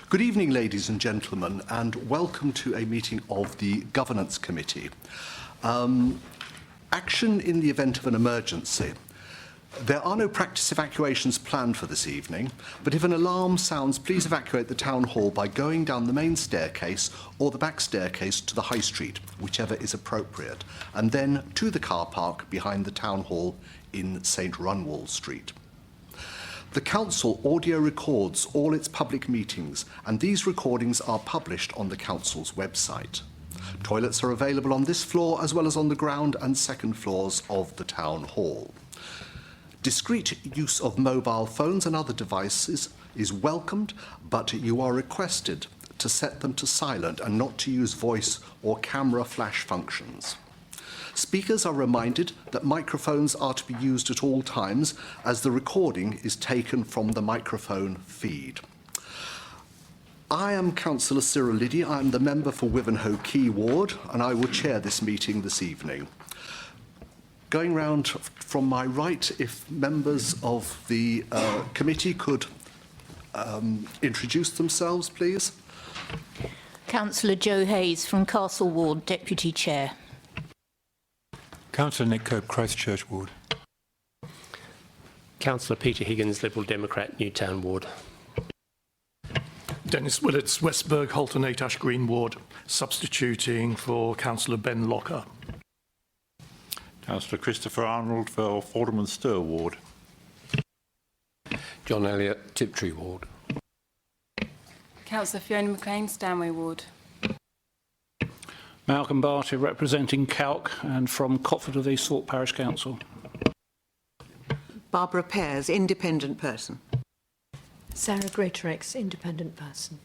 Good evening, ladies and gentlemen, and welcome to a meeting of the Governance Committee. Action in the event of an emergency. There are no practice evacuations planned for this evening, but if an alarm sounds, please evacuate the Town Hall by going down the main staircase or the back staircase to the High Street, whichever is appropriate, and then to the car park behind the Town Hall in St Runwall Street. The Council audio records all its public meetings, and these recordings are published on the Council's website. Toilets are available on this floor as well as on the ground and second floors of the Town Hall. Discreet use of mobile phones and other devices is welcomed, but you are requested to set them to silent and not to use voice or camera flash functions. Speakers are reminded that microphones are to be used at all times as the recording is taken from the microphone feed. I am Councillor Cyril Liddy. I am the member for Wivenhoe Quay Ward, and I will chair this meeting this evening. Going round from my right, if members of the committee could introduce themselves, please. Councillor Joe Hayes from Castle Ward, Deputy Chair. Councillor Nick Cope, Christchurch Ward. Councillor Peter Higgins, Liberal Democrat, Newtown Ward. Dennis Willits, Westburg, Halton Ash Green Ward, substituting for Councillor Ben Locker. Councillor Christopher Arnold for Alderman Stour Ward. John Elliott, Tiptree Ward. Councillor Fiona McLean, Stanway Ward. Malcolm Barty, representing Calc and from Cotford of East Thorpe Parish Council. Barbara Pears, independent person. Sarah Greatorex, independent person.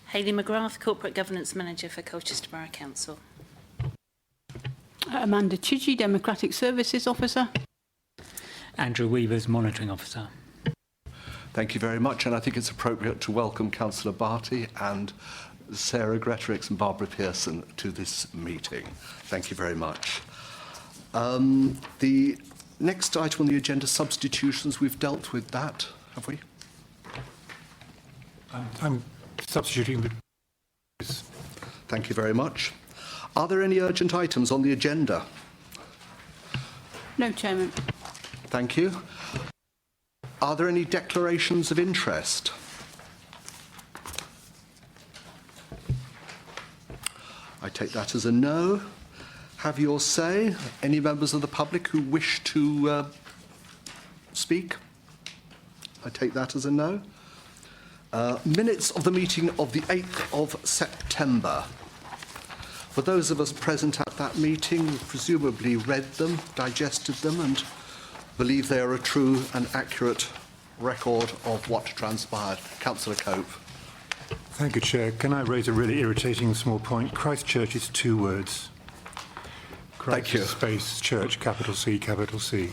Hayley McGrath, Corporate Governance Manager for Colchester Borough Council. Amanda Chidgey, Democratic Services Officer. Andrew Weavers, Monitoring Officer. Thank you very much, and I think it's appropriate to welcome Councillor Barty and Sarah Greatorex and Barbara Pearson to this meeting. Thank you very much. The next item on the agenda, substitutions. We've dealt with that, have we? I'm substituting. Thank you very much. Are there any urgent items on the agenda? No, Chairman. Thank you. Are there any declarations of interest? I take that as a no. Have your say. Any members of the public who wish to speak? I take that as a no. Minutes of the meeting of the 8th of September. For those of us present at that meeting, we presumably read them, digested them, and believe they are a true and accurate record of what transpired. Councillor Cope. Thank you, Chair. Can I raise a really irritating small point? Christchurch is 2 words. Christ Thank you. Space church, capital C, capital C.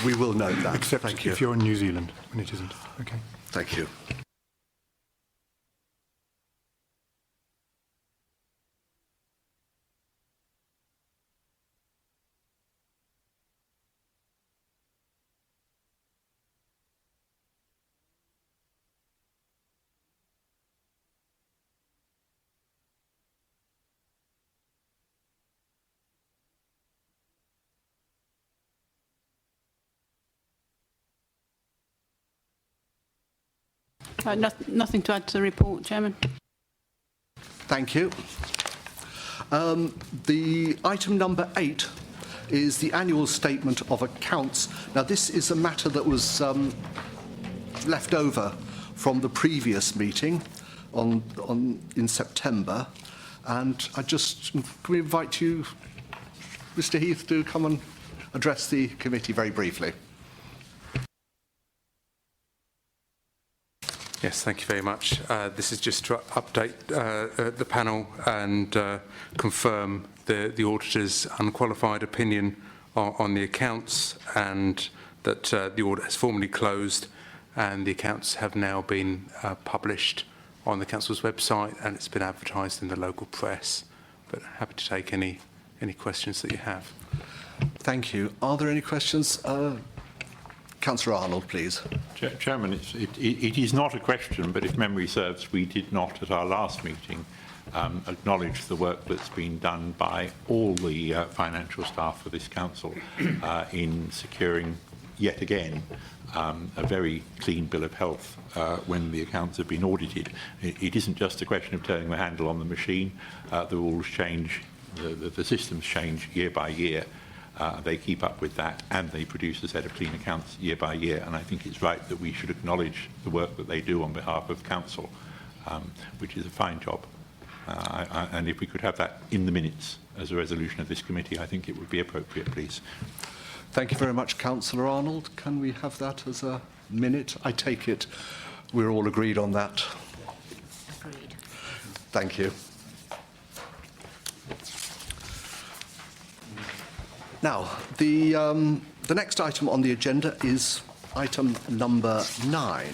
We will note that. Except Thank you. if you're in New Zealand, when it isn't. Okay. Thank you. Nothing to add to the report, Chairman. Thank you. The item number 8 is the annual statement of accounts. Now, this is a matter that was left over from the previous meeting in September, and can we invite you, Mr. Heath, to come and address the committee very briefly? Yes, thank you very much. This is just to update the panel and confirm the auditor's unqualified opinion on the accounts, and that the audit has formally closed and the accounts have now been published on the council's website, and it's been advertised in the local press. But happy to take any questions that you have. Thank you. Are there any questions? Councillor Arnold, please. Chairman, it is not a question, but if memory serves, we did not at our last meeting acknowledge the work that's been done by all the financial staff of this council in securing, yet again, a very clean bill of health when the accounts have been audited. It isn't just a question of turning the handle on the machine. The rules change, the systems change year by year. They keep up with that, and they produce a set of clean accounts year by year. And I think it's right that we should acknowledge the work that they do on behalf of council, which is a fine job. And if we could have that in the minutes as a resolution of this committee, I think it would be appropriate, please. Thank you very much, Councillor Arnold. Can we have that as a minute? I take it we're all agreed on that. Agreed. Thank you. Now, the next item on the agenda is item number 9,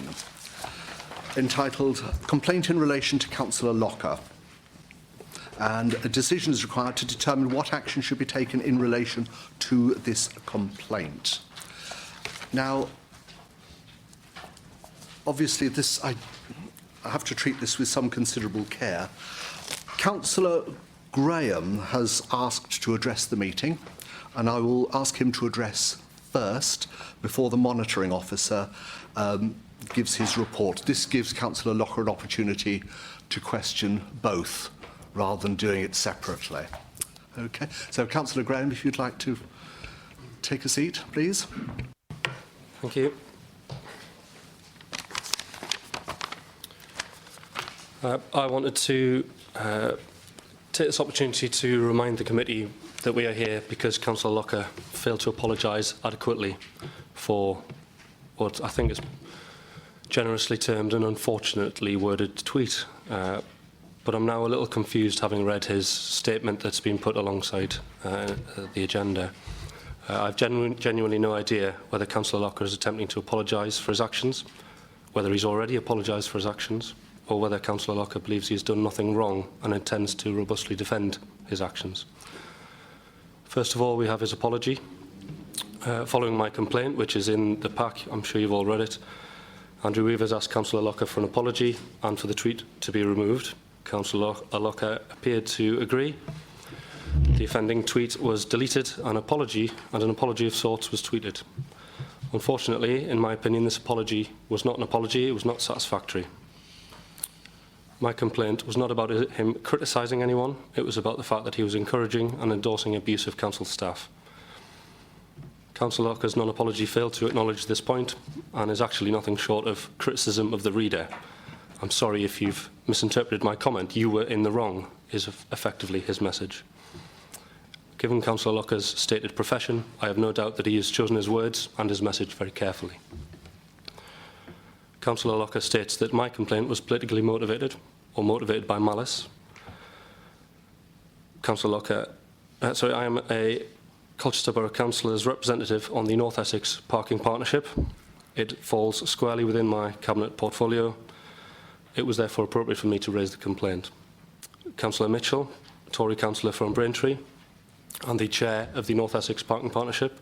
entitled Complaint in Relation to Councillor Locker. And a decision is required to determine what action should be taken in relation to this complaint. Now, obviously, I have to treat this with some considerable care. Councillor Graham has asked to address the meeting, and I will ask him to address first before the monitoring officer gives his report. This gives Councillor Locker an opportunity to question both, rather than doing it separately. Okay, so Councillor Graham, if you'd like to take a seat, please. Thank you. I wanted to take this opportunity to remind the committee that we are here because Councillor Locker failed to apologise adequately for what I think is generously termed an unfortunately worded tweet. But I'm now a little confused having read his statement that's been put alongside the agenda. I've genuinely no idea whether Councillor Locker is attempting to apologise for his actions, whether he's already apologised for his actions, or whether Councillor Locker believes he's done nothing wrong and intends to robustly defend his actions. First of all, we have his apology. Following my complaint, which is in the pack, I'm sure you've all read it, Andrew Weaver's asked Councillor Locker for an apology and for the tweet to be removed. Councillor Locker appeared to agree. The offending tweet was deleted, an apology of sorts was tweeted. Unfortunately, in my opinion, this apology was not an apology, it was not satisfactory. My complaint was not about him criticising anyone, it was about the fact that he was encouraging and endorsing abuse of council staff. Councillor Locker's non-apology failed to acknowledge this point and is actually nothing short of criticism of the reader. I'm sorry if you've misinterpreted my comment. You were in the wrong, is effectively his message. Given Councillor Locker's stated profession, I have no doubt that he has chosen his words and his message very carefully. Councillor Locker states that my complaint was politically motivated or motivated by malice. Councillor Locker, I am a Colchester Borough Councillor's representative on the North Essex Parking Partnership. It falls squarely within my cabinet portfolio. It was therefore appropriate for me to raise the complaint. Councillor Mitchell, Tory councillor from Braintree, and the chair of the North Essex Parking Partnership,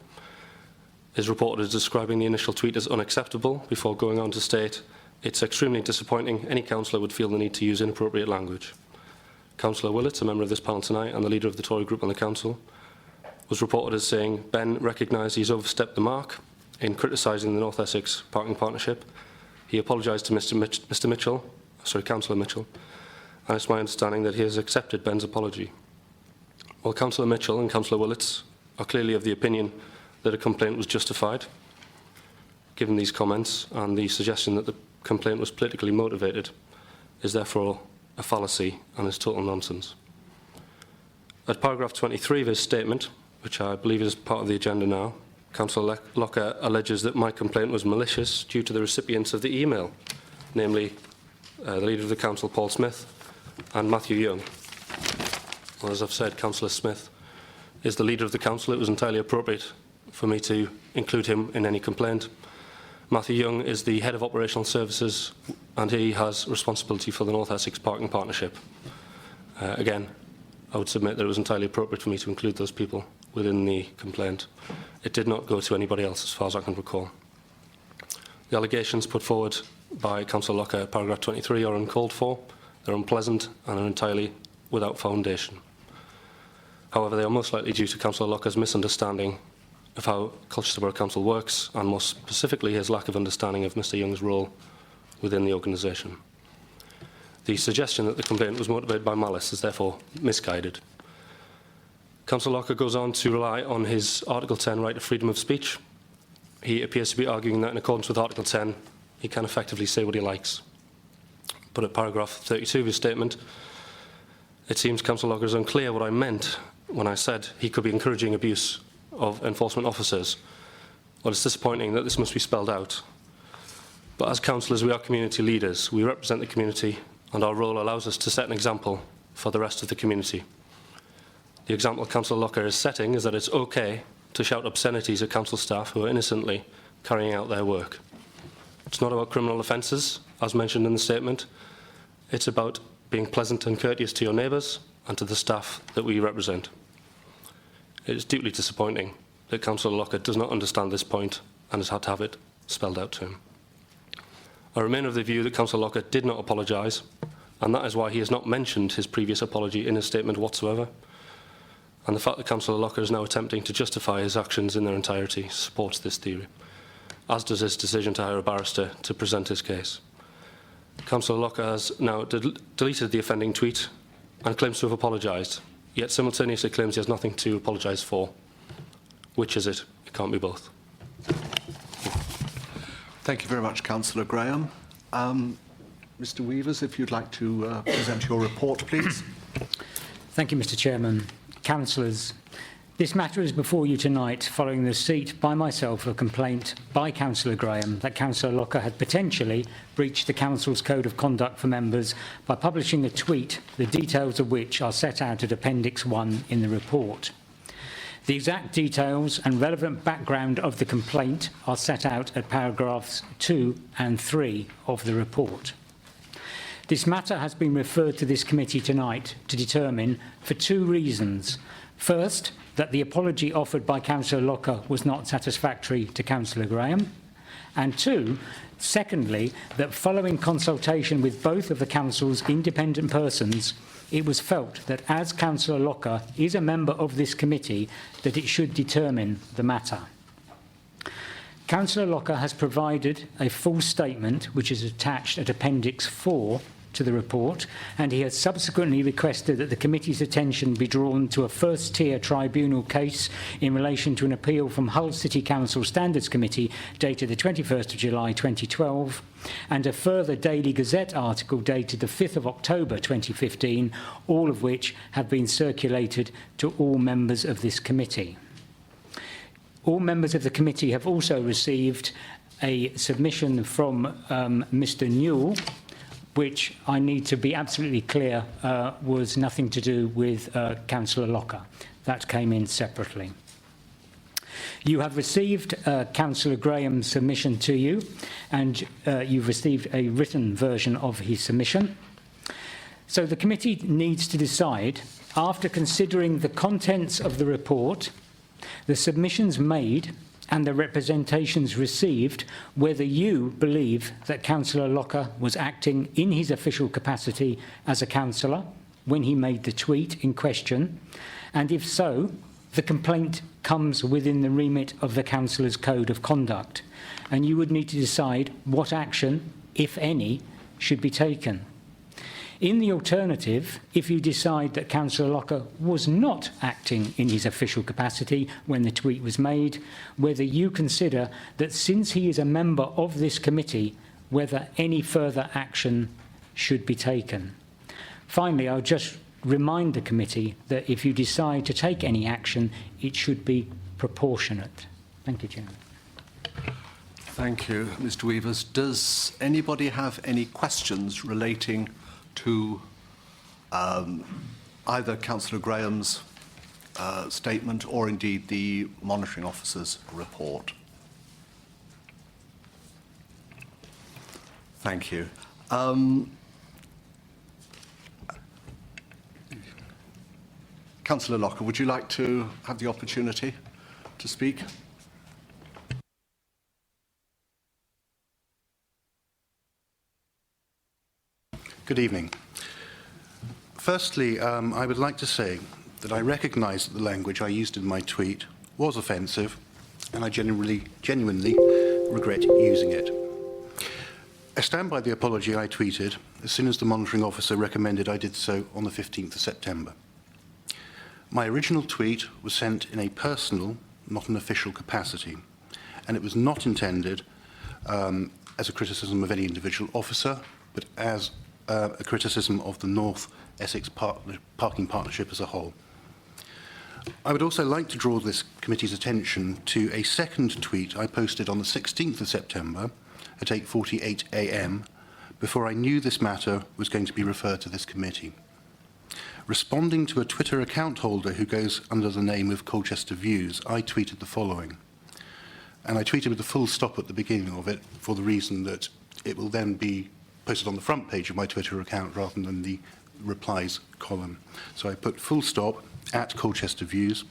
is reported as describing the initial tweet as unacceptable before going on to state, "It's extremely disappointing. Any councillor would feel the need to use inappropriate language." Councillor Willett, a member of this panel tonight and the leader of the Tory group on the council, was reported as saying, "Ben recognised he's overstepped the mark in criticising the North Essex Parking Partnership. He apologised to Councillor Mitchell, and it's my understanding that he has accepted Ben's apology." Well, Councillor Mitchell and Councillor Willett are clearly of the opinion that a complaint was justified. Given these comments and the suggestion that the complaint was politically motivated is therefore a fallacy and is total nonsense. At paragraph 23 of his statement, which I believe is part of the agenda now, Councillor Locker alleges that my complaint was malicious due to the recipients of the email, namely the Leader of the Council, Paul Smith, and Matthew Young. Well, as I've said, Councillor Smith is the Leader of the Council. It was entirely appropriate for me to include him in any complaint. Matthew Young is the Head of Operational Services, and he has responsibility for the North Essex Parking Partnership. Again, I would submit that it was entirely appropriate for me to include those people within the complaint. It did not go to anybody else, as far as I can recall. The allegations put forward by Councillor Locker at paragraph 23 are uncalled for, they're unpleasant and are entirely without foundation. However, they are most likely due to Councillor Locker's misunderstanding of how Colchester Borough Council works, and more specifically his lack of understanding of Mr Young's role within the organisation. The suggestion that the complaint was motivated by malice is therefore misguided. Councillor Locker goes on to rely on his Article 10 right of freedom of speech. He appears to be arguing that in accordance with Article 10, he can effectively say what he likes. But at paragraph 32 of his statement, it seems Councillor Locker is unclear what I meant when I said he could be encouraging abuse of enforcement officers. Well, it's disappointing that this must be spelled out. But as councillors, we are community leaders. We represent the community, and our role allows us to set an example for the rest of the community. The example Councillor Locker is setting is that it's okay to shout obscenities at council staff who are innocently carrying out their work. It's not about criminal offences, as mentioned in the statement. It's about being pleasant and courteous to your neighbours and to the staff that we represent. It is deeply disappointing that Councillor Locker does not understand this point and has had to have it spelled out to him. I remain of the view that Councillor Locker did not apologise, and that is why he has not mentioned his previous apology in his statement whatsoever. And the fact that Councillor Locker is now attempting to justify his actions in their entirety supports this theory, as does his decision to hire a barrister to present his case. Councillor Locker has now deleted the offending tweet and claims to have apologised, yet simultaneously claims he has nothing to apologise for. Which is it? It can't be both. Thank you very much, Councillor Graham. Mr Weavers, if you'd like to present your report, please. Thank you, Mr Chairman. Councillors, this matter is before you tonight following the receipt by myself of a complaint by Councillor Graham that Councillor Locker had potentially breached the Council's Code of Conduct for members by publishing a tweet, the details of which are set out at Appendix 1 in the report. The exact details and relevant background of the complaint are set out at paragraphs 2 and 3 of the report. This matter has been referred to this committee tonight to determine for two reasons. First, that the apology offered by Councillor Locker was not satisfactory to Councillor Graham. And two, secondly, that following consultation with both of the Council's independent persons, it was felt that as Councillor Locker is a member of this committee, that it should determine the matter. Councillor Locker has provided a full statement which is attached at Appendix 4 to the report, and he has subsequently requested that the committee's attention be drawn to a first-tier tribunal case in relation to an appeal from Hull City Council Standards Committee dated the 21st of July 2012, and a further Daily Gazette article dated the 5th of October 2015, all of which have been circulated to all members of this committee. All members of the committee have also received a submission from Mr Newell, which I need to be absolutely clear was nothing to do with Councillor Locker. That came in separately. You have received Councillor Graham's submission to you, and you've received a written version of his submission. So the committee needs to decide, after considering the contents of the report, the submissions made and the representations received, whether you believe that Councillor Locker was acting in his official capacity as a councillor when he made the tweet in question, and if so, the complaint comes within the remit of the councillor's code of conduct, and you would need to decide what action, if any, should be taken. In the alternative, if you decide that Councillor Locker was not acting in his official capacity when the tweet was made, whether you consider that since he is a member of this committee, whether any further action should be taken. Finally, I'll just remind the committee that if you decide to take any action, it should be proportionate. Thank you, Chairman. Thank you, Mr Weavers. Does anybody have any questions relating to either Councillor Graham's statement or indeed the monitoring officer's report? Thank you. Councillor Locker, would you like to have the opportunity to speak? Good evening. Firstly, I would like to say that I recognise that the language I used in my tweet was offensive, and I genuinely regret using it. I stand by the apology I tweeted as soon as the monitoring officer recommended I did so on the 15th of September. My original tweet was sent in a personal, not an official capacity, and it was not intended as a criticism of any individual officer, but as a criticism of the North Essex Parking Partnership as a whole. I would also like to draw this committee's attention to a second tweet I posted on the 16th of September at 8:48 a.m. before I knew this matter was going to be referred to this committee. Responding to a Twitter account holder who goes under the name of Colchester Views, I tweeted the following. And I tweeted with a full stop at the beginning of it for the reason that it will then be posted on the front page of my Twitter account rather than the replies column. So I put full stop at Colchester Views.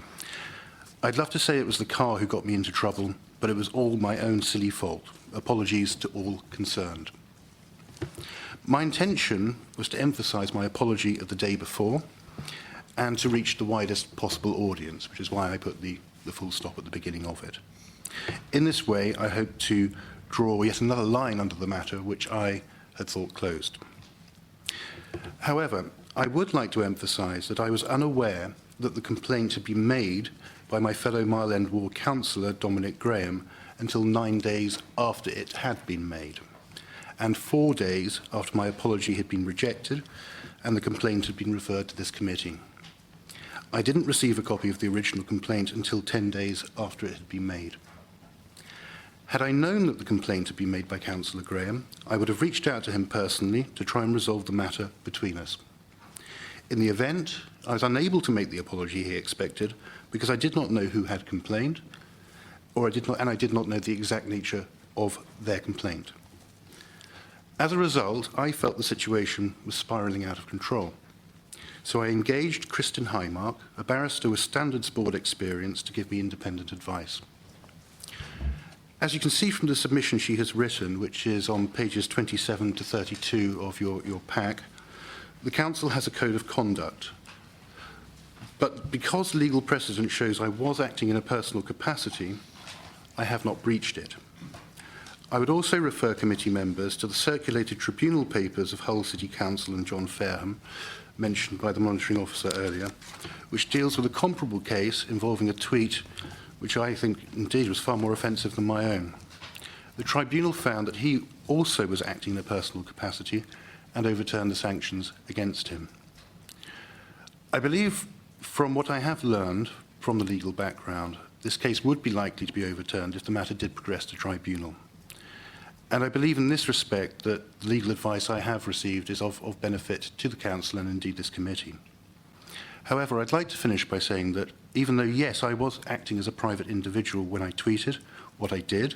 I'd love to say it was the car who got me into trouble, but it was all my own silly fault. Apologies to all concerned. My intention was to emphasise my apology of the day before and to reach the widest possible audience, which is why I put the full stop at the beginning of it. In this way, I hope to draw yet another line under the matter which I had thought closed. However, I would like to emphasise that I was unaware that the complaint had been made by my fellow Mile End Ward councillor, Dominic Graham, until 9 days after it had been made, and 4 days after my apology had been rejected and the complaint had been referred to this committee. I didn't receive a copy of the original complaint until 10 days after it had been made. Had I known that the complaint had been made by Councillor Graham, I would have reached out to him personally to try and resolve the matter between us. In the event, I was unable to make the apology he expected because I did not know who had complained, I did not know the exact nature of their complaint. As a result, I felt the situation was spiralling out of control. So I engaged Kristen Highmark, a barrister with Standards Board experience, to give me independent advice. As you can see from the submission she has written, which is on pages 27 to 32 of your pack, the Council has a code of conduct. But because legal precedent shows I was acting in a personal capacity, I have not breached it. I would also refer committee members to the circulated tribunal papers of Hull City Council and John Fairham, mentioned by the monitoring officer earlier, which deals with a comparable case involving a tweet which I think indeed was far more offensive than my own. The tribunal found that he also was acting in a personal capacity and overturned the sanctions against him. I believe, from what I have learned from the legal background, this case would be likely to be overturned if the matter did progress to tribunal. And I believe in this respect that the legal advice I have received is of benefit to the Council and indeed this committee. However, I'd like to finish by saying that even though, yes, I was acting as a private individual when I tweeted what I did,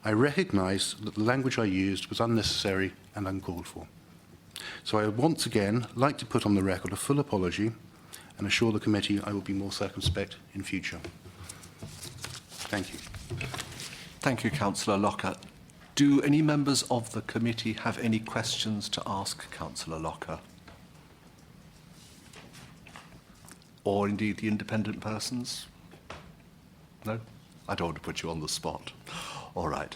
I recognise that the language I used was unnecessary and uncalled for. So I would once again like to put on the record a full apology and assure the committee I will be more circumspect in future. Thank you. Thank you, Councillor Locker. Do any members of the committee have any questions to ask Councillor Locker? Or indeed the independent persons? No? I don't want to put you on the spot. All right.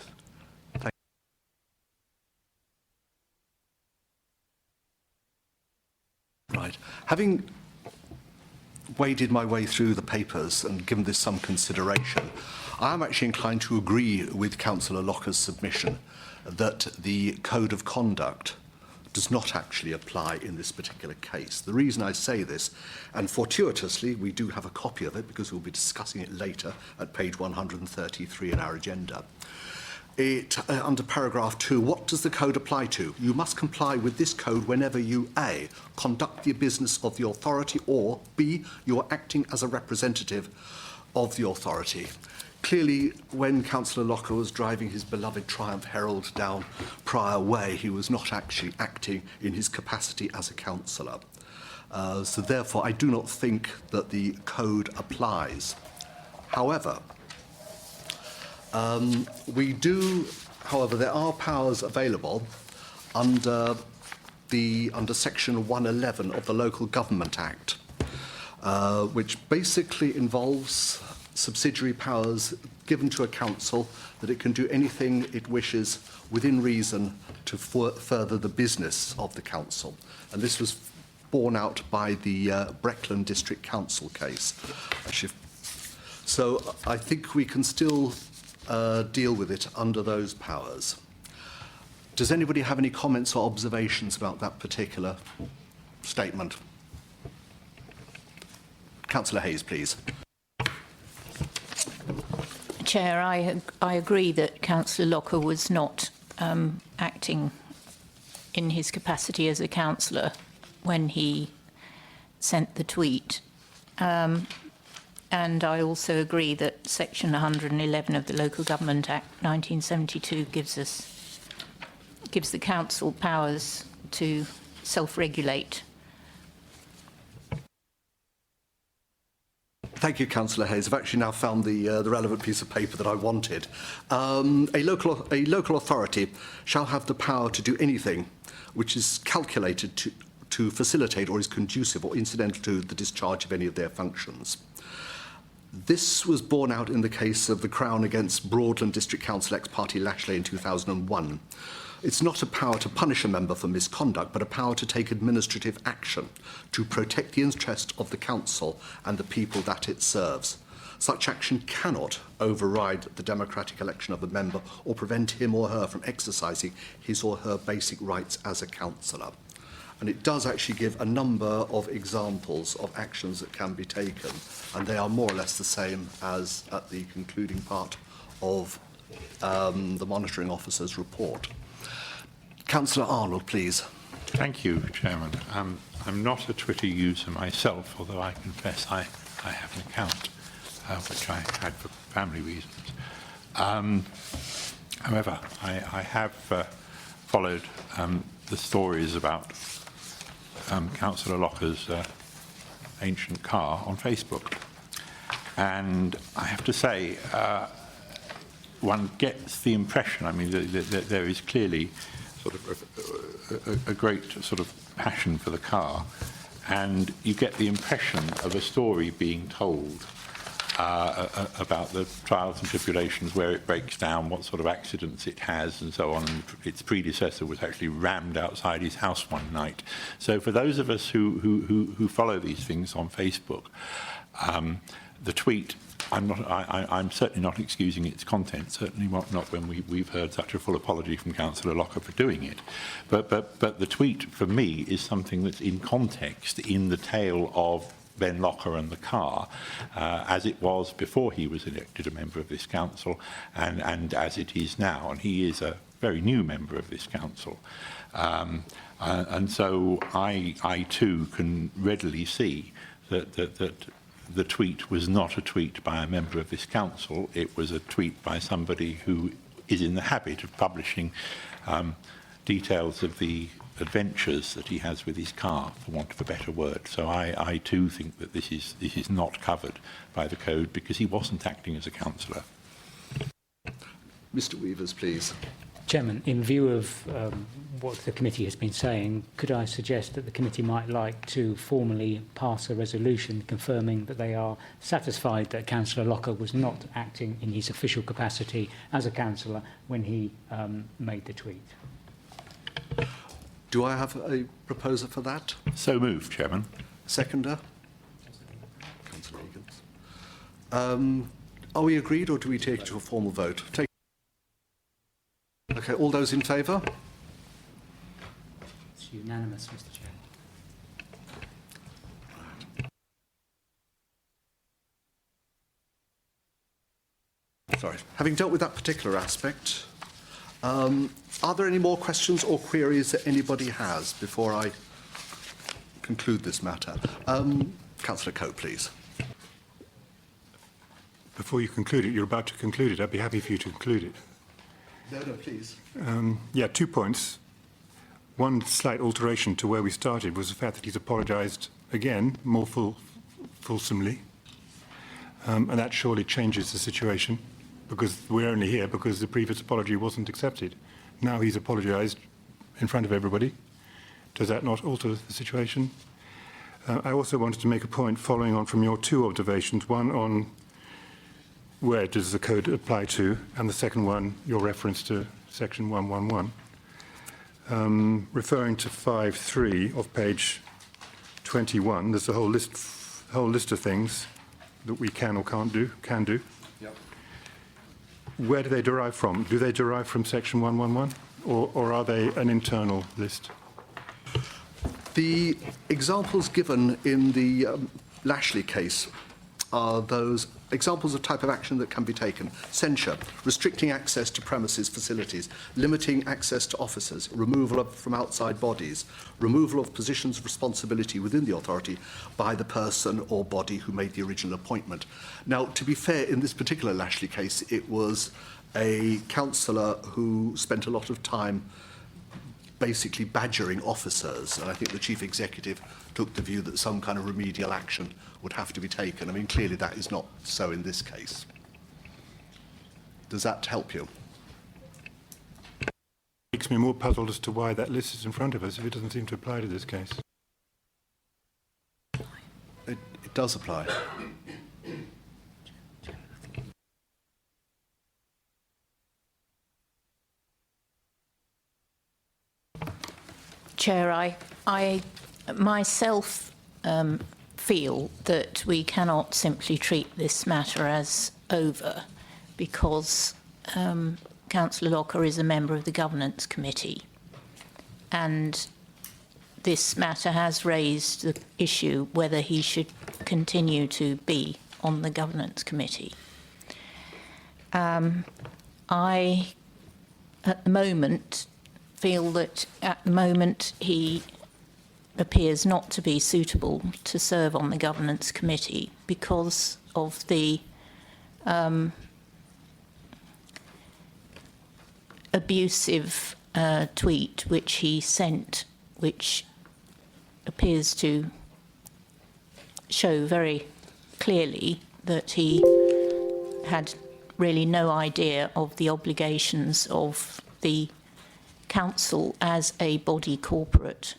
Right. Having waded my way through the papers and given this some consideration, I am actually inclined to agree with Councillor Locker's submission that the Code of Conduct does not actually apply in this particular case. The reason I say this, and fortuitously we do have a copy of it because we'll be discussing it later at page 133 in our agenda. Under paragraph 2, what does the code apply to? You must comply with this code whenever you A, conduct the business of the authority, or B, you're acting as a representative of the authority. Clearly, when Councillor Locker was driving his beloved Triumph Herald down Prior Way, he was not actually acting in his capacity as a councillor. So therefore, I do not think that the code applies. However, there are powers available under under section 111 of the Local Government Act, which basically involves subsidiary powers given to a council that it can do anything it wishes within reason to further the business of the council. And this was borne out by the Breckland District Council case. So I think we can still deal with it under those powers. Does anybody have any comments or observations about that particular statement? Councillor Hayes, please. Chair, I agree that Councillor Locker was not acting in his capacity as a councillor when he sent the tweet. And I also agree that Section 111 of the Local Government Act 1972 gives the council powers to self-regulate. Thank you, Councillor Hayes. I've actually now found the relevant piece of paper that I wanted. A local authority shall have the power to do anything which is calculated to facilitate or is conducive or incidental to the discharge of any of their functions. This was borne out in the case of the Crown against Broadland District Council ex-party Lashley in 2001. It's not a power to punish a member for misconduct, but a power to take administrative action to protect the interest of the council and the people that it serves. Such action cannot override the democratic election of a member or prevent him or her from exercising his or her basic rights as a councillor. And it does actually give a number of examples of actions that can be taken, and they are more or less the same as at the concluding part of the monitoring officer's report. Councillor Arnold, please. Thank you, Chairman. I'm not a Twitter user myself, although I confess I have an account, which I had for family reasons. However, I have followed the stories about Councillor Locker's ancient car on Facebook. And I have to say, one gets the impression, I mean, there is clearly sort of a great sort of passion for the car, and you get the impression of a story being told about the trials and tribulations, where it breaks down, what sort of accidents it has, and so on. And its predecessor was actually rammed outside his house one night. So for those of us who follow these things on Facebook, the tweet, I'm certainly not excusing its content, certainly not when we've heard such a full apology from Councillor Locker for doing it. But the tweet, for me, is something that's in context, in the tale of Ben Locker and the car, as it was before he was elected a member of this council, and as it is now. And he is a very new member of this council. And so I too can readily see that the tweet was not a tweet by a member of this council. It was a tweet by somebody who is in the habit of publishing details of the adventures that he has with his car, for want of a better word. So I too think that this is not covered by the code, because he wasn't acting as a councillor. Mr. Weavers, please. Chairman, in view of what the committee has been saying, could I suggest that the committee might like to formally pass a resolution confirming that they are satisfied that Councillor Locker was not acting in his official capacity as a councillor when he made the tweet? Do I have a proposer for that? So moved, Chairman. Seconder? Councillor Higgins. Are we agreed, or do we take it to a formal vote? Okay, all those in favour? It's unanimous, Mr. Chair. Sorry. Having dealt with that particular aspect, are there any more questions or queries that anybody has before I conclude this matter? Councillor Coe, please. Before you conclude it, you're about to conclude it. I'd be happy for you to conclude it. No, please. Yeah, 2 points. One slight alteration to where we started was the fact that he's apologised again, more fulsomely. And that surely changes the situation, because we're only here because the previous apology wasn't accepted. Now he's apologised in front of everybody, Does that not alter the situation? I also wanted to make a point following on from your two observations, one on where does the code apply to, and the second one, your reference to section 111. Referring to 5.3 of page 21, there's a whole list of things that we can or can do. Yep. Where do they derive from? Do they derive from section 111, or are they an internal list? The examples given in the Lashley case are those examples of type of action that can be taken. Censure, restricting access to premises, facilities, limiting access to officers, removal from outside bodies, removal of positions of responsibility within the authority by the person or body who made the original appointment. Now, to be fair, in this particular Lashley case, it was a councillor who spent a lot of time basically badgering officers, and I think the chief executive took the view that some kind of remedial action would have to be taken. I mean, clearly that is not so in this case. Does that help you? Makes me more puzzled as to why that list is in front of us if it doesn't seem to apply to this case. It does apply. Chair, I myself feel that we cannot simply treat this matter as over because Councillor Locker is a member of the Governance Committee, and this matter has raised the issue whether he should continue to be on the Governance Committee. I, at the moment, feel that at the moment he appears not to be suitable to serve on the Governance Committee because of the abusive tweet which he sent, which appears to show very clearly that he had really no idea of the obligations of the council as a body corporate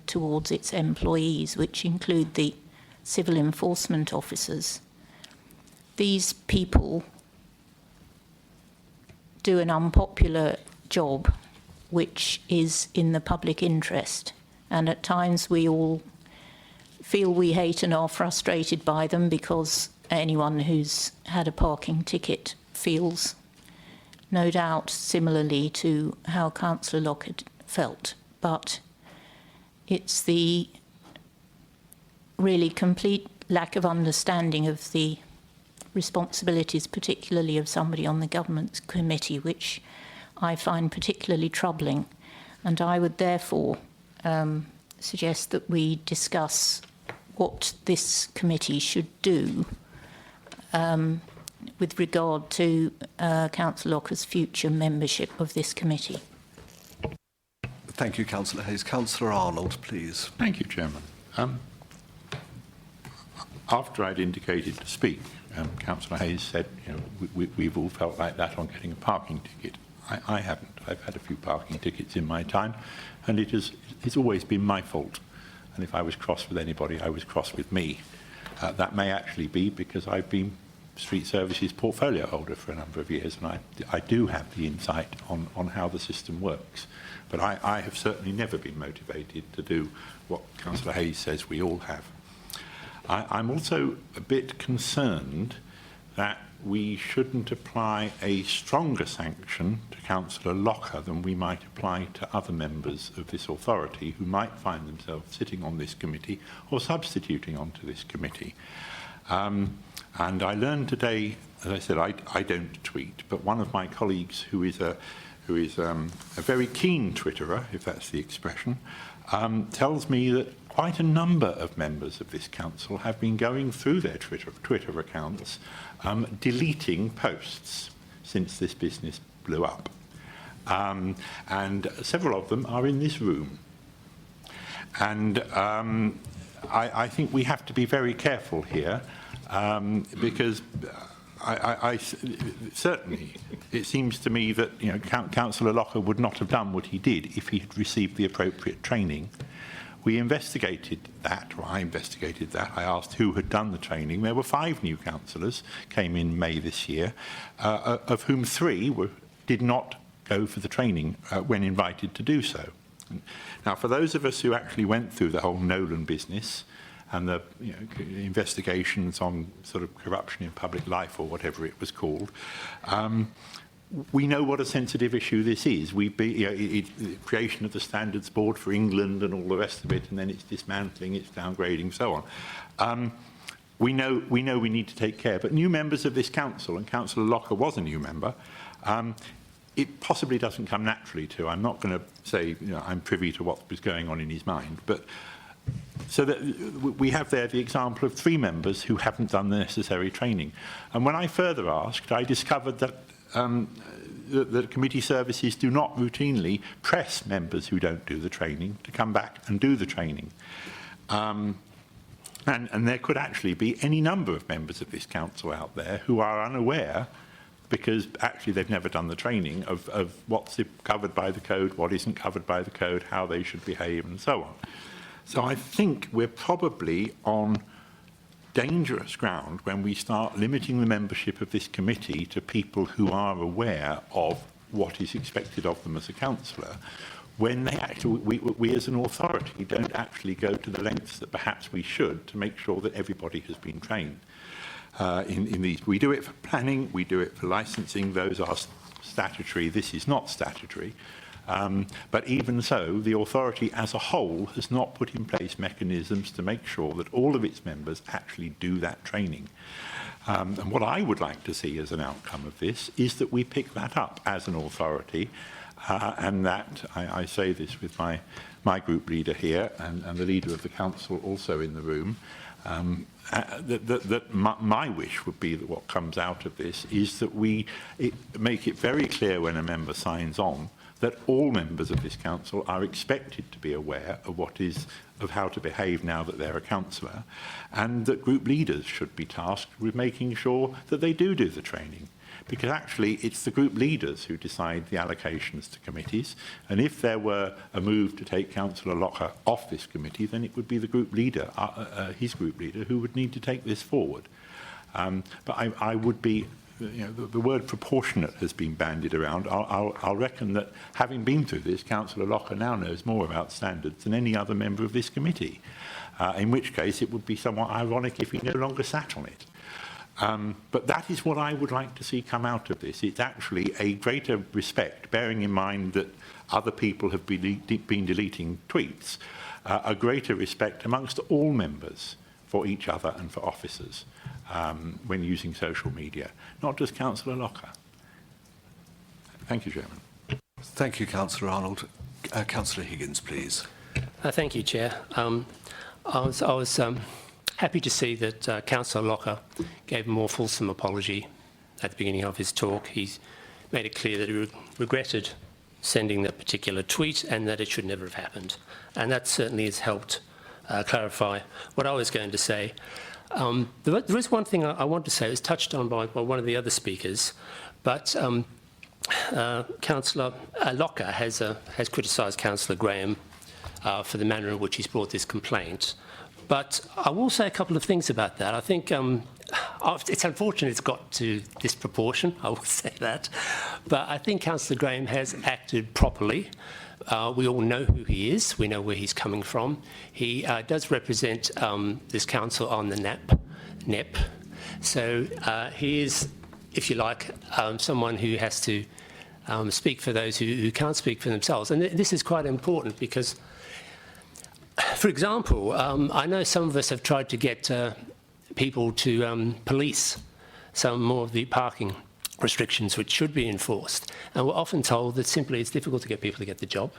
towards its employees, which include the civil enforcement officers. These people do an unpopular job which is in the public interest, and at times we all feel we hate and are frustrated by them because anyone who's had a parking ticket feels no doubt similarly to how Councillor Lockett felt, but it's the really complete lack of understanding of the responsibilities, particularly of somebody on the Governance Committee, which I find particularly troubling. And I would therefore suggest that we discuss what this committee should do with regard to Councillor Locker's future membership of this committee. Thank you, Councillor Hayes. Councillor Arnold, please. Thank you, Chairman. After I'd indicated to speak, Councillor Hayes said, you know, we've all felt like that on getting a parking ticket. I haven't. I've had a few parking tickets in my time, and it's always been my fault. And if I was cross with anybody, I was cross with me. That may actually be because I've been Street Services portfolio holder for a number of years, and I do have the insight on how the system works. But I have certainly never been motivated to do what Councillor Hayes says we all have. I'm also a bit concerned that we shouldn't apply a stronger sanction to Councillor Locker than we might apply to other members of this authority who might find themselves sitting on this committee or substituting onto this committee. And I learned today, as I said, I don't tweet, but one of my colleagues who is a very keen Twitterer, if that's the expression, tells me that quite a number of members of this council have been going through their Twitter accounts, deleting posts since this business blew up. And several of them are in this room. And I think we have to be very careful here, because Certainly, it seems to me that Councillor Locker would not have done what he did if he had received the appropriate training. We investigated that, or I investigated that. I asked who had done the training. There were 5 new councillors came in May this year, of whom 3 did not go for the training when invited to do so. Now, for those of us who actually went through the whole Nolan business and the investigations on sort of corruption in public life or whatever it was called, we know what a sensitive issue this is. The creation of the Standards Board for England and all the rest of it, and then it's dismantling, it's downgrading, so on. We know we need to take care. But new members of this council, and Councillor Locker was a new member, it possibly doesn't come naturally to. I'm not going to say I'm privy to what was going on in his mind, but so that we have there the example of 3 members who haven't done the necessary training. And when I further asked, I discovered that the committee services do not routinely press members who don't do the training to come back and do the training. And there could actually be any number of members of this council out there who are unaware, because actually they've never done the training of what's covered by the code, what isn't covered by the code, how they should behave, and so on. So I think we're probably on dangerous ground when we start limiting the membership of this committee to people who are aware of what is expected of them as a councillor, when they actually, we as an authority don't actually go to the lengths that perhaps we should to make sure that everybody has been trained. In these, we do it for planning, we do it for licensing. Those are statutory. This is not statutory. But even so, the authority as a whole has not put in place mechanisms to make sure that all of its members actually do that training. And what I would like to see as an outcome of this is that we pick that up as an authority, and that, I say this with my group leader here and the leader of the council also in the room, that my wish would be that what comes out of this is that we make it very clear when a member signs on that all members of this council are expected to be aware of how to behave now that they're a councillor, and that group leaders should be tasked with making sure that they do the training. Because actually it's the group leaders who decide the allocations to committees, and if there were a move to take Councillor Locker off this committee, then it would be the group leader, his group leader, who would need to take this forward. But I would be, the word proportionate has been bandied around. I'll reckon that having been through this, Councillor Locker now knows more about standards than any other member of this committee, in which case it would be somewhat ironic if he no longer sat on it. But that is what I would like to see come out of this. It's actually a greater respect, bearing in mind that other people have been deleting tweets, a greater respect amongst all members for each other and for officers when using social media, not just Councillor Locker. Thank you, Chairman. Thank you, Councillor Arnold. Councillor Higgins, please. Thank you, Chair. I was happy to see that Councillor Locker gave a more fulsome apology at the beginning of his talk. He's made it clear that he regretted sending that particular tweet and that it should never have happened. And that certainly has helped clarify what I was going to say. There is one thing I want to say. It was touched on by one of the other speakers, but Councillor Locker has criticised Councillor Graham for the manner in which he's brought this complaint. But I will say a couple of things about that. I think it's unfortunate it's got to this proportion, I will say that. But I think Councillor Graham has acted properly. We all know who he is. We know where he's coming from. He does represent this council on the NEP. So he is, if you like, someone who has to speak for those who can't speak for themselves. And this is quite important because, for example, I know some of us have tried to get people to police some more of the parking restrictions which should be enforced. And we're often told that simply it's difficult to get people to get the job.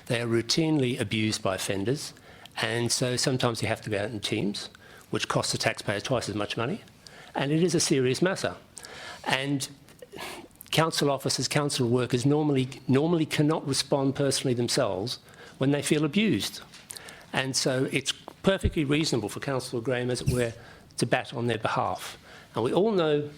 They are routinely abused by offenders. And so sometimes you have to go out in teams, which costs the taxpayer twice as much money. And it is a serious matter. And council officers, council workers normally cannot respond personally themselves when they feel abused. And so it's perfectly reasonable for Councillor Graham, as it were, to bat on their behalf. And we all know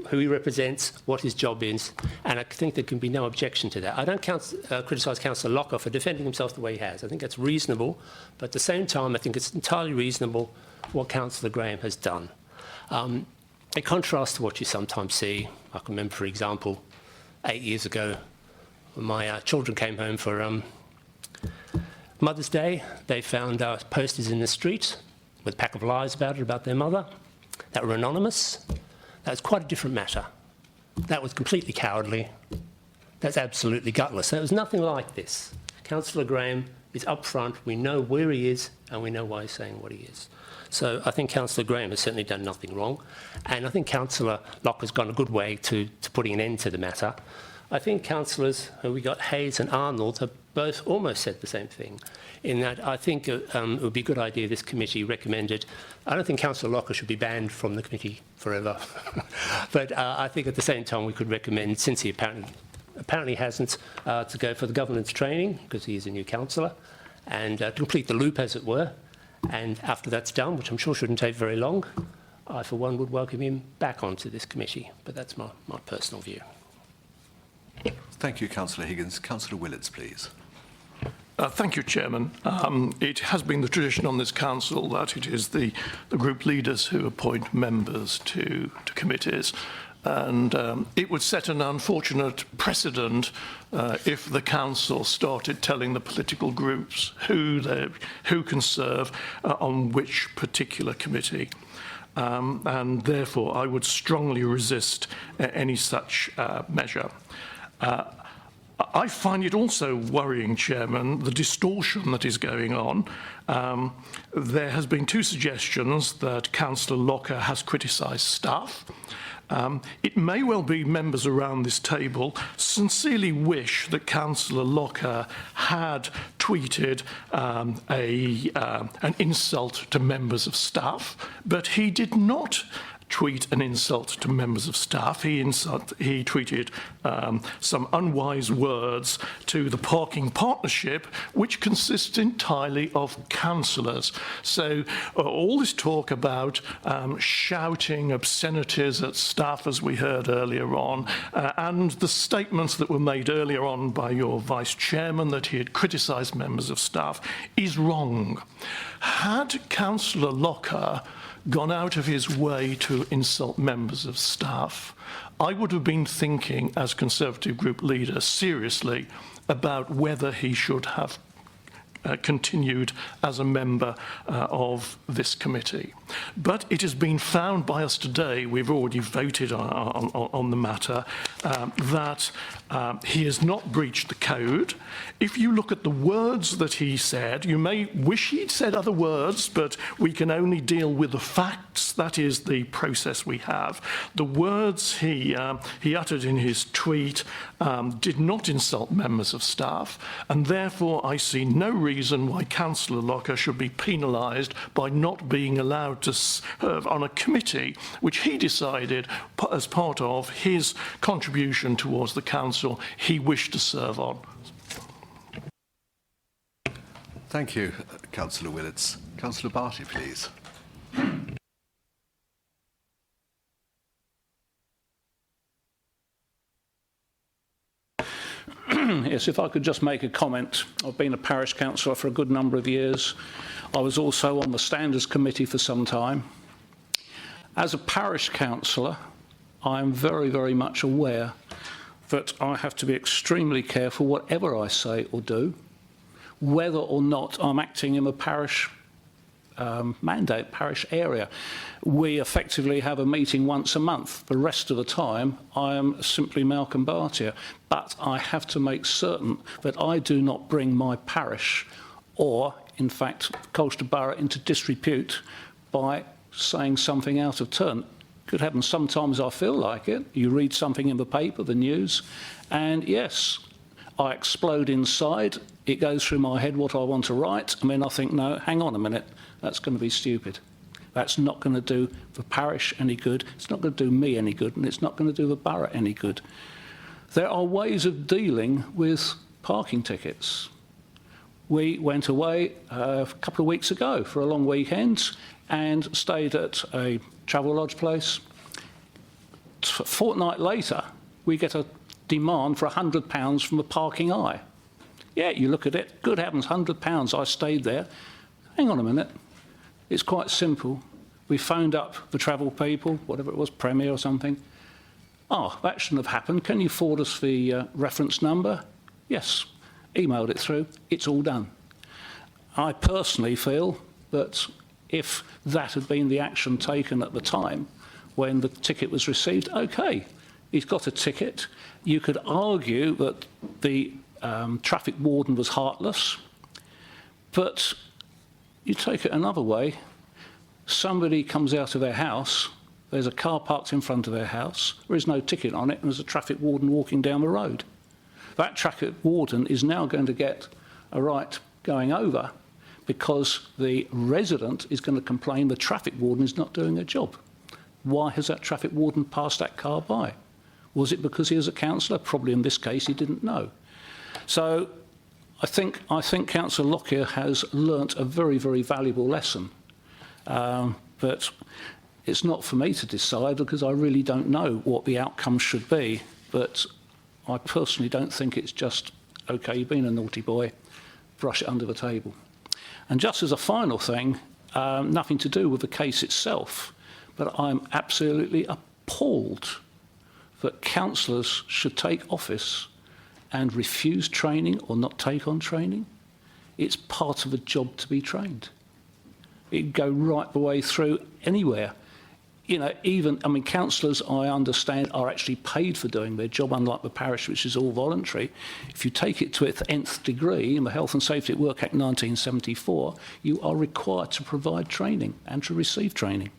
who he represents, what his job is, and I think there can be no objection to that. I don't criticise Councillor Locker for defending himself the way he has. I think that's reasonable, but at the same time, I think it's entirely reasonable what Councillor Graham has done. In contrast to what you sometimes see, I can remember, for example, 8 years ago, when my children came home for Mother's Day, they found posters in the street with a pack of lies about their mother, that were anonymous. That was quite a different matter. That was completely cowardly. That's absolutely gutless. There was nothing like this. Councillor Graham is upfront. We know where he is, and we know why he's saying what he is. So I think Councillor Graham has certainly done nothing wrong, and I think Councillor Locke has gone a good way to putting an end to the matter. I think councillors, we got Hayes and Arnold, have both almost said the same thing, in that I think it would be a good idea this committee recommended. I don't think Councillor Locker should be banned from the committee forever, but I think at the same time we could recommend, since he apparently hasn't, to go for the governance training, because he is a new councillor, and to complete the loop, as it were. And after that's done, which I'm sure shouldn't take very long, I, for one, would welcome him back onto this committee. But that's my personal view. Thank you, Councillor Higgins. Councillor Willits, please. Thank you, Chairman. It has been the tradition on this council that it is the group leaders who appoint members to committees. And it would set an unfortunate precedent if the council started telling the political groups who can serve on which particular committee. And therefore, I would strongly resist any such measure. I find it also worrying, Chairman, the distortion that is going on. There has been two suggestions that Councillor Locker has criticised staff. It may well be members around this table sincerely wish that Councillor Locker had tweeted an insult to members of staff, but he did not tweet an insult to members of staff. He tweeted some unwise words to the parking partnership, which consists entirely of councillors. So all this talk about shouting obscenities at staff, as we heard earlier on, and the statements that were made earlier on by your vice chairman that he had criticised members of staff is wrong. Had Councillor Locker gone out of his way to insult members of staff, I would have been thinking, as Conservative group leader, seriously about whether he should have continued as a member of this committee. But it has been found by us today, we've already voted on the matter, that he has not breached the code. If you look at the words that he said, you may wish he'd said other words, but we can only deal with the facts. That is the process we have. The words he uttered in his tweet did not insult members of staff, and therefore I see no reason why Councillor Locker should be penalised by not being allowed to serve on a committee which he decided, as part of his contribution towards the council, he wished to serve on. Thank you, Councillor Willits. Councillor Barty, please. Yes, if I could just make a comment. I've been a parish councillor for a good number of years. I was also on the Standards Committee for some time. As a parish councillor, I am very, very much aware that I have to be extremely careful whatever I say or do, whether or not I'm acting in a parish mandate, parish area. We effectively have a meeting once a month. The rest of the time, I am simply Malcolm Bartier. But I have to make certain that I do not bring my parish or, in fact, Colchester Borough into disrepute by saying something out of turn. Good heavens, sometimes I feel like it. You read something in the paper, the news, and yes, I explode inside. It goes through my head what I want to write, and then I think, no, hang on a minute, that's going to be stupid. That's not going to do the parish any good, it's not going to do me any good, and it's not going to do the borough any good. There are ways of dealing with parking tickets. We went away a couple of weeks ago for a long weekend and stayed at a travel lodge place. a fortnight later, we get a demand for £100 from a parking eye. Yeah, you look at it, good heavens, £100, I stayed there. Hang on a minute, it's quite simple. We phoned up the travel people, whatever it was, Premier or something. Oh, that shouldn't have happened. Can you forward us the reference number? Yes. Emailed it through. It's all done. I personally feel that if that had been the action taken at the time when the ticket was received, OK, he's got a ticket. You could argue that the traffic warden was heartless, but you take it another way. Somebody comes out of their house, there's a car parked in front of their house, there is no ticket on it, and there's a traffic warden walking down the road. That traffic warden is now going to get a right going over because the resident is going to complain the traffic warden is not doing a job. Why has that traffic warden passed that car by? Was it because he was a councillor? Probably in this case he didn't know. So I think Councillor Lockyer has learnt a very, very valuable lesson. But it's not for me to decide because I really don't know what the outcome should be. But I personally don't think it's just, OK, you've been a naughty boy, brush it under the table. And just as a final thing, nothing to do with the case itself, but I'm absolutely appalled that councillors should take office and refuse training or not take on training. It's part of a job to be trained. It'd go right the way through anywhere. You know, even, I mean, councillors, I understand, are actually paid for doing their job, unlike the parish, which is all voluntary. If you take it to its nth degree, in the Health and Safety at Work Act 1974, you are required to provide training and to receive training.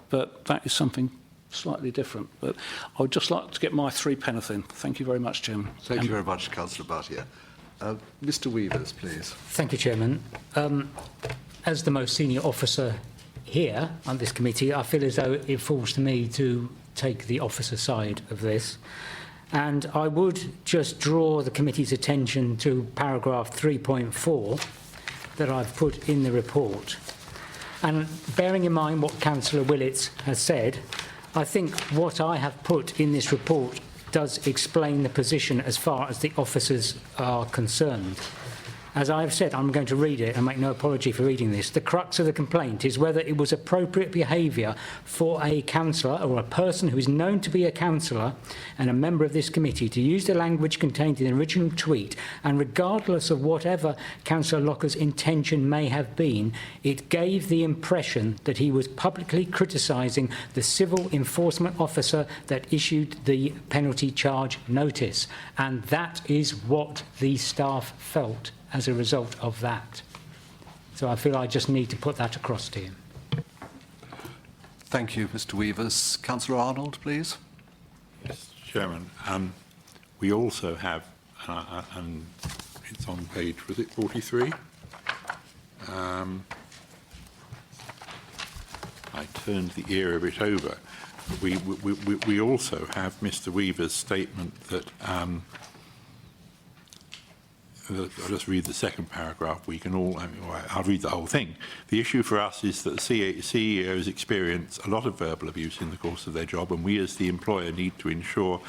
But that is something slightly different. But I would just like to get my 3 pence in. Thank you very much, Chairman. Thank you very much, Councillor Bhatia. Mr Weavers, please. Thank you, Chairman. As the most senior officer here on this committee, I feel as though it falls to me to take the officer side of this. And I would just draw the committee's attention to paragraph 3.4 that I've put in the report. And bearing in mind what Councillor Willits has said, I think what I have put in this report does explain the position as far as the officers are concerned. As I've said, I'm going to read it and make no apology for reading this. The crux of the complaint is whether it was appropriate behaviour for a councillor or a person who is known to be a councillor and a member of this committee to use the language contained in the original tweet, and regardless of whatever Councillor Locker's intention may have been, it gave the impression that he was publicly criticising the civil enforcement officer that issued the penalty charge notice. And that is what the staff felt as a result of that. So I feel I just need to put that across to him. Thank you, Mr Weavers. Councillor Arnold, please. Yes, Chairman. We also have, and it's on page, was it 43? I turned the ear a bit over. We also have Mr Weaver's statement that I'll just read the second paragraph. We can all, I'll read the whole thing. The issue for us is that the CEOs experience a lot of verbal abuse in the course of their job, and we as the employer need to ensure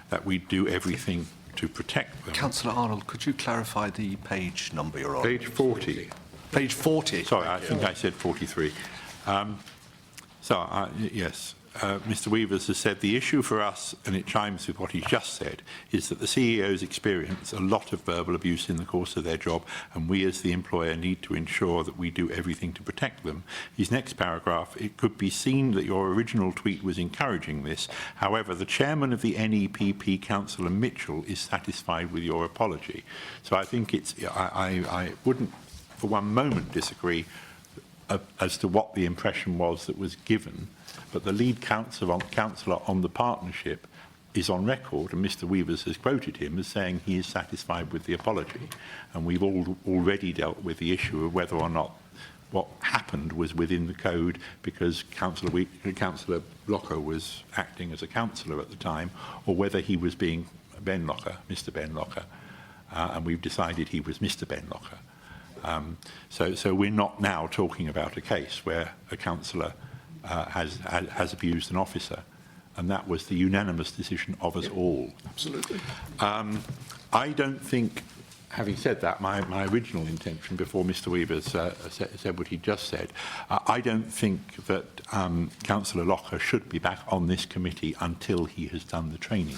that we do everything to protect them. Councillor Arnold, could you clarify the page number you're on? Page 40. Page 40. Sorry, I think I said 43. Yes. Mr Weavers has said the issue for us, and it chimes with what he's just said, is that the CEOs experience a lot of verbal abuse in the course of their job, and we as the employer need to ensure that we do everything to protect them. His next paragraph, it could be seen that your original tweet was encouraging this. However, the chairman of the NEPP, Councillor Mitchell, is satisfied with your apology. So I think it's, I wouldn't for one moment disagree as to what the impression was that was given. But the lead councillor on the partnership is on record, and Mr Weavers has quoted him as saying he is satisfied with the apology. And we've already dealt with the issue of whether or not what happened was within the code, because Councillor Locker was acting as a councillor at the time, or whether he was being Mr Ben Locker, and we've decided he was Mr Ben Locker. So we're not now talking about a case where a councillor has abused an officer. and that was the unanimous decision of us all. Absolutely. I don't think, having said that, my original intention before Mr Weaver's said what he just said, I don't think that Councillor Locker should be back on this committee until he has done the training.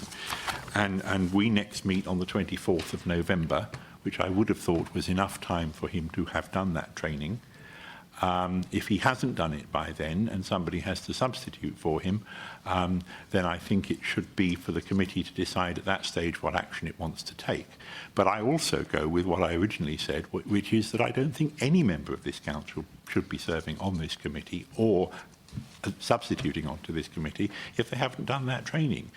And we next meet on the 24th of November, which I would have thought was enough time for him to have done that training. If he hasn't done it by then and somebody has to substitute for him, then I think it should be for the committee to decide at that stage what action it wants to take. But I also go with what I originally said, which is that I don't think any member of this council should be serving on this committee or substituting onto this committee if they haven't done that training.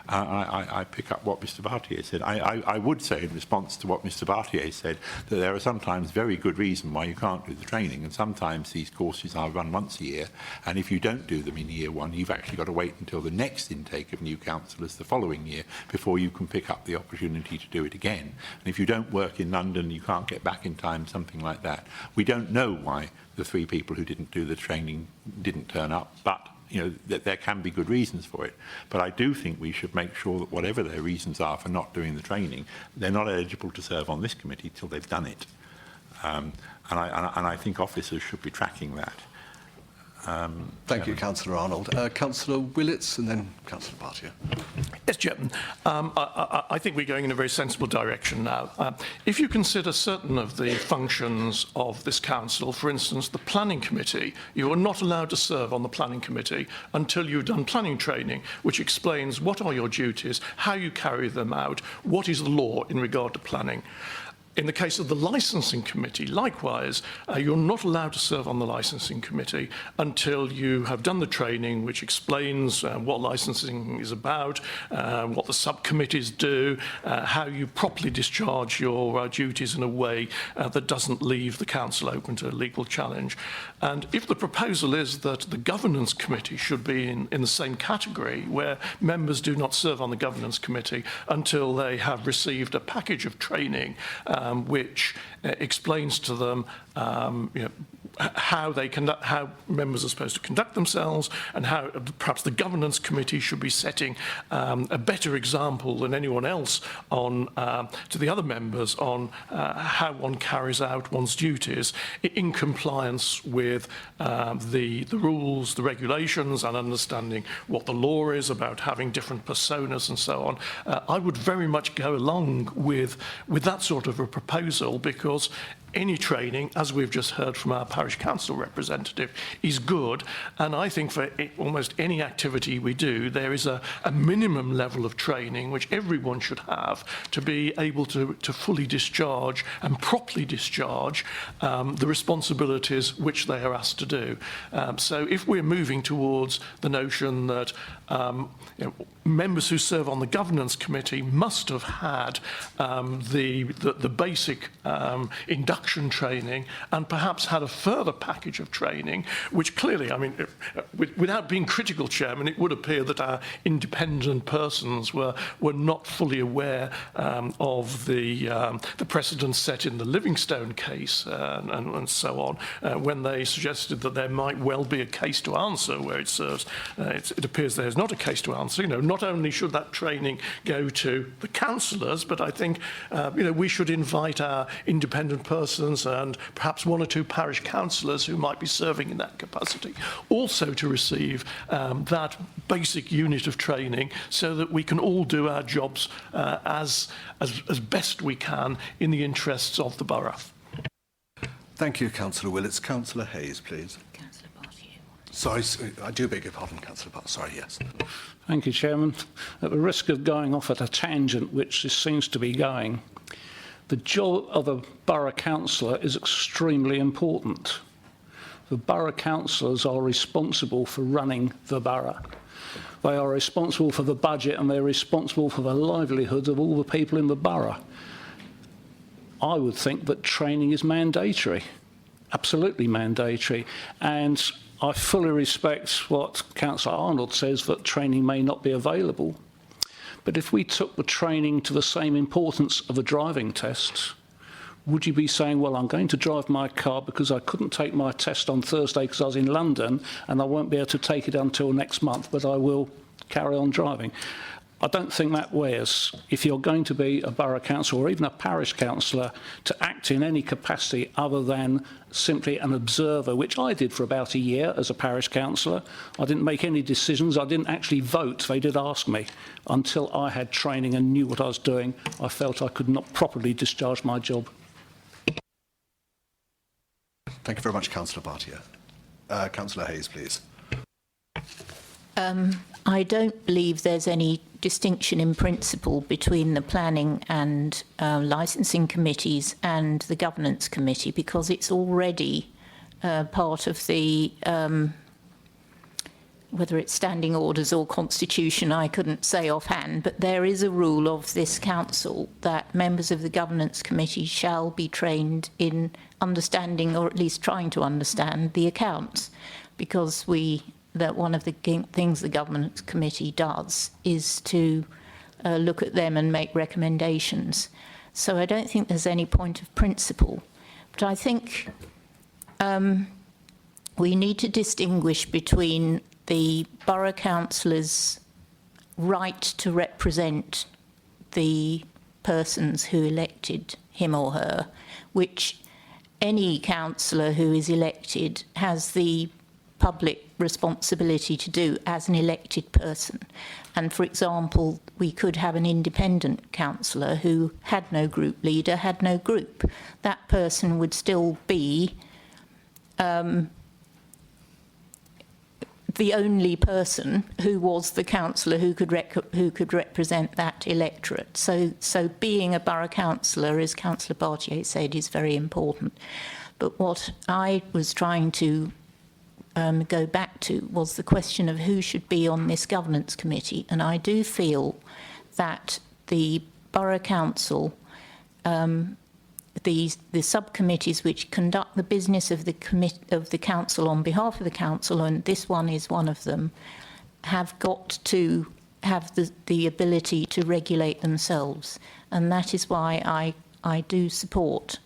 I pick up what Mr Bartier said. I would say in response to what Mr Bartier said that there are sometimes very good reasons why you can't do the training, and sometimes these courses are run once a year, and if you don't do them in year one, you've actually got to wait until the next intake of new councillors the following year before you can pick up the opportunity to do it again. And if you don't work in London, you can't get back in time, something like that. We don't know why the 3 people who didn't do the training didn't turn up, but you know, that there can be good reasons for it. But I do think we should make sure that whatever their reasons are for not doing the training, they're not eligible to serve on this committee till they've done it. And I think officers should be tracking that. Thank you, Councillor Arnold. Councillor Willits and then Councillor Bartier. Yes, Chairman. I think we're going in a very sensible direction now. If you consider certain of the functions of this council, for instance, the planning committee, you are not allowed to serve on the planning committee until you've done planning training, which explains what are your duties, how you carry them out, what is the law in regard to planning. In the case of the licensing committee, likewise, you're not allowed to serve on the licensing committee until you have done the training, which explains what licensing is about, what the subcommittees do, how you properly discharge your duties in a way that doesn't leave the council open to a legal challenge. And if the proposal is that the governance committee should be in the same category, where members do not serve on the governance committee until they have received a package of training which explains to them how members are supposed to conduct themselves, and how perhaps the governance committee should be setting a better example than anyone else on to the other members on how one carries out one's duties in compliance with the rules, the regulations, and understanding what the law is about having different personas and so on. I would very much go along with that sort of a proposal, because any training, as we've just heard from our parish council representative, is good. And I think for almost any activity we do, there is a minimum level of training which everyone should have to be able to fully discharge and properly discharge the responsibilities which they are asked to do. So if we're moving towards the notion that members who serve on the governance committee must have had the basic induction training, and perhaps had a further package of training, which clearly, I mean, without being critical, Chairman, it would appear that our independent persons were not fully aware of the precedents set in the Livingstone case and so on, when they suggested that there might well be a case to answer where it serves. It appears there's not a case to answer. You know, not only should that training go to the councillors, but I think we should invite our independent persons and perhaps 1 or 2 parish councillors who might be serving in that capacity also to receive that basic unit of training, so that we can all do our jobs as best we can in the interests of the borough. Thank you, Councillor Willits. Councillor Hayes, please. Councillor Bartier. Sorry, I do beg your pardon, Councillor Bartier. Sorry, yes. Thank you, Chairman. At the risk of going off at a tangent, which this seems to be going, the job of a borough councillor is extremely important. The borough councillors are responsible for running the borough. They are responsible for the budget, and they're responsible for the livelihoods of all the people in the borough. I would think that training is mandatory, absolutely mandatory. And I fully respect what Councillor Arnold says, that training may not be available. But if we took the training to the same importance of a driving test, would you be saying, well, I'm going to drive my car because I couldn't take my test on Thursday because I was in London, and I won't be able to take it until next month, but I will carry on driving. I don't think that wears, if you're going to be a borough council or even a parish councillor, to act in any capacity other than simply an observer, which I did for about a year as a parish councillor. I didn't make any decisions. I didn't actually vote. They did ask me. Until I had training and knew what I was doing, I felt I could not properly discharge my job. Thank you very much, Councillor Bartier. Councillor Hayes, please. I don't believe there's any distinction in principle between the planning and licensing committees and the governance committee, because it's already part of the, whether it's standing orders or constitution, I couldn't say offhand, but there is a rule of this council that members of the governance committee shall be trained in understanding, or at least trying to understand, the accounts, because that one of the things the governance committee does is to look at them and make recommendations. So I don't think there's any point of principle. But I think we need to distinguish between the borough councillor's right to represent the persons who elected him or her, which any councillor who is elected has the public responsibility to do as an elected person. And for example, we could have an independent councillor who had no group leader, had no group. That person would still be the only person who was the councillor who could represent that electorate. So being a borough councillor, as Councillor Bartier said, is very important. But what I was trying to go back to was the question of who should be on this governance committee. And I do feel that the borough council, the subcommittees which conduct the business of the council on behalf of the council, and this one is one of them, have got to have the ability to regulate themselves. And that is why I do support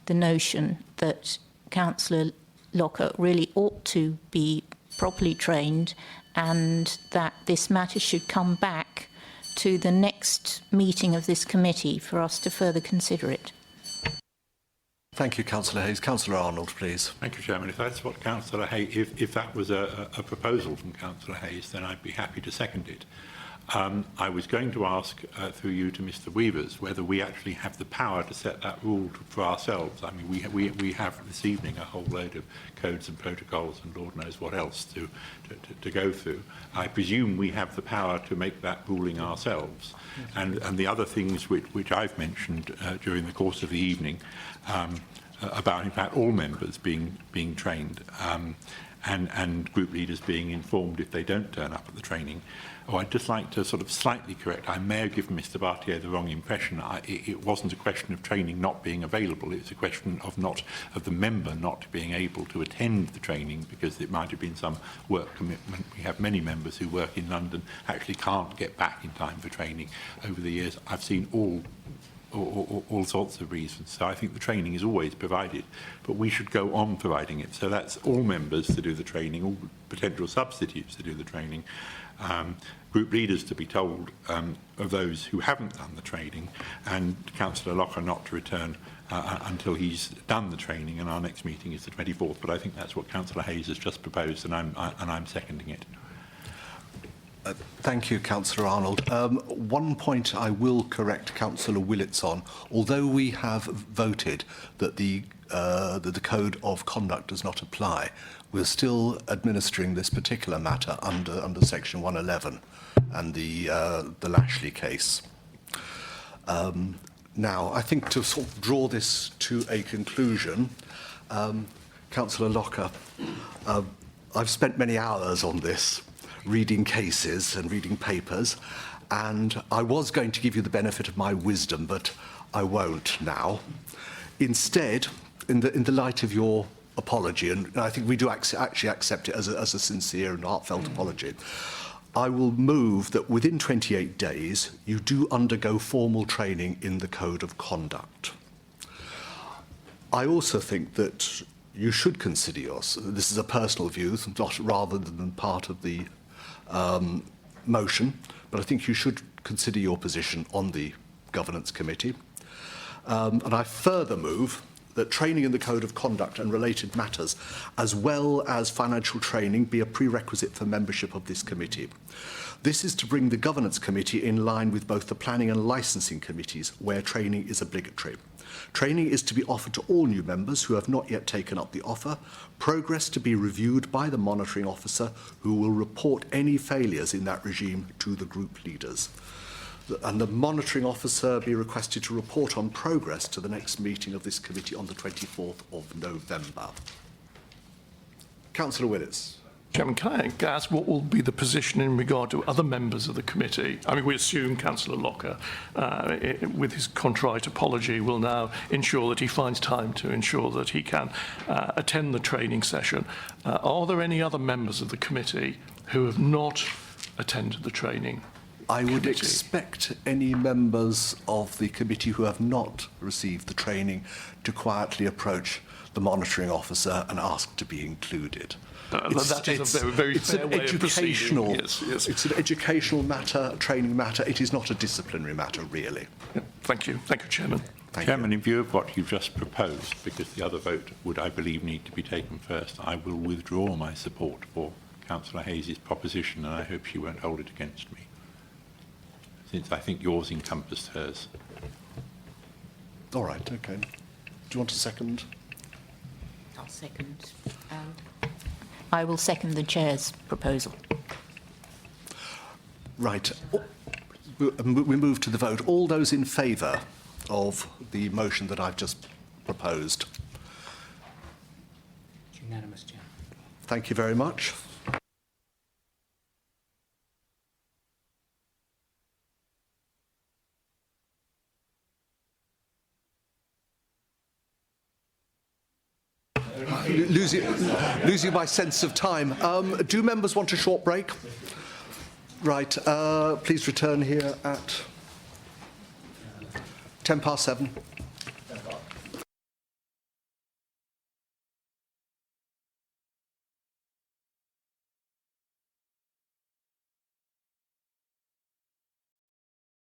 the notion that Councillor Locker really ought to be properly trained, and that this matter should come back to the next meeting of this committee for us to further consider it. Thank you, Councillor Hayes. Councillor Arnold, please. Thank you, Chairman. If that's what Councillor Hayes, if that was a proposal from Councillor Hayes, then I'd be happy to second it. I was going to ask, through you to Mr. Weavers, whether we actually have the power to set that rule for ourselves. I mean, we have this evening a whole load of codes and protocols and Lord knows what else to go through. I presume we have the power to make that ruling ourselves. And the other things which I've mentioned during the course of the evening, about, in fact, all members being trained and group leaders being informed if they don't turn up at the training. I'd just like to sort of slightly correct. I may have given Mr. Bartier the wrong impression. It wasn't a question of training not being available. It was a question of the member not being able to attend the training because it might have been some work commitment. We have many members who work in London actually can't get back in time for training. Over the years, I've seen all sorts of reasons. So I think the training is always provided, but we should go on providing it. So that's all members to do the training, all potential substitutes to do the training, group leaders to be told of those who haven't done the training, and Councillor Locker not to return until he's done the training, and our next meeting is the 24th. But I think that's what Councillor Hayes has just proposed, and I'm seconding it. Thank you, Councillor Arnold. One point I will correct Councillor Willits on. Although we have voted that the Code of Conduct does not apply, we're still administering this particular matter under Section 111 and the Lashley case. Now, I think to sort of draw this to a conclusion, Councillor Locker, I've spent many hours on this, reading cases and reading papers, and I was going to give you the benefit of my wisdom, but I won't now. Instead, in the light of your apology, and I think we do actually accept it as a sincere and heartfelt apology, I will move that within 28 days you do undergo formal training in the Code of Conduct. I also think that you should consider this is a personal view, rather than part of the motion, but I think you should consider your position on the Governance Committee. And I further move that training in the Code of Conduct and related matters, as well as financial training, be a prerequisite for membership of this committee. This is to bring the Governance Committee in line with both the Planning and Licensing Committees, where training is obligatory. Training is to be offered to all new members who have not yet taken up the offer, progress to be reviewed by the monitoring officer, who will report any failures in that regime to the group leaders. And the monitoring officer be requested to report on progress to the next meeting of this committee on the 24th of November. Councillor Willis. Chairman, can I ask what will be the position in regard to other members of the committee? I mean, we assume Councillor Locker, with his contrite apology, will now ensure that he finds time to ensure that he can attend the training session. Are there any other members of the committee who have not attended the training? I would expect any members of the committee who have not received the training to quietly approach the monitoring officer and ask to be included. That is a very fair way of proceeding. It's an educational matter, a training matter. It is not a disciplinary matter, really. Yeah, thank you. Thank you, Chairman. Chairman, in view of what you've just proposed, because the other vote would, I believe, need to be taken first, I will withdraw my support for Councillor Hayes' proposition, and I hope she won't hold it against me, since I think yours encompassed hers. All right, okay. Do you want a second? I'll second. I will second the Chair's proposal. Right. We move to the vote. All those in favour of the motion that I've just proposed? It's unanimous, Chair. Thank you very much. Losing my sense of time. Do members want a short break? Right. Please return here at 7:10.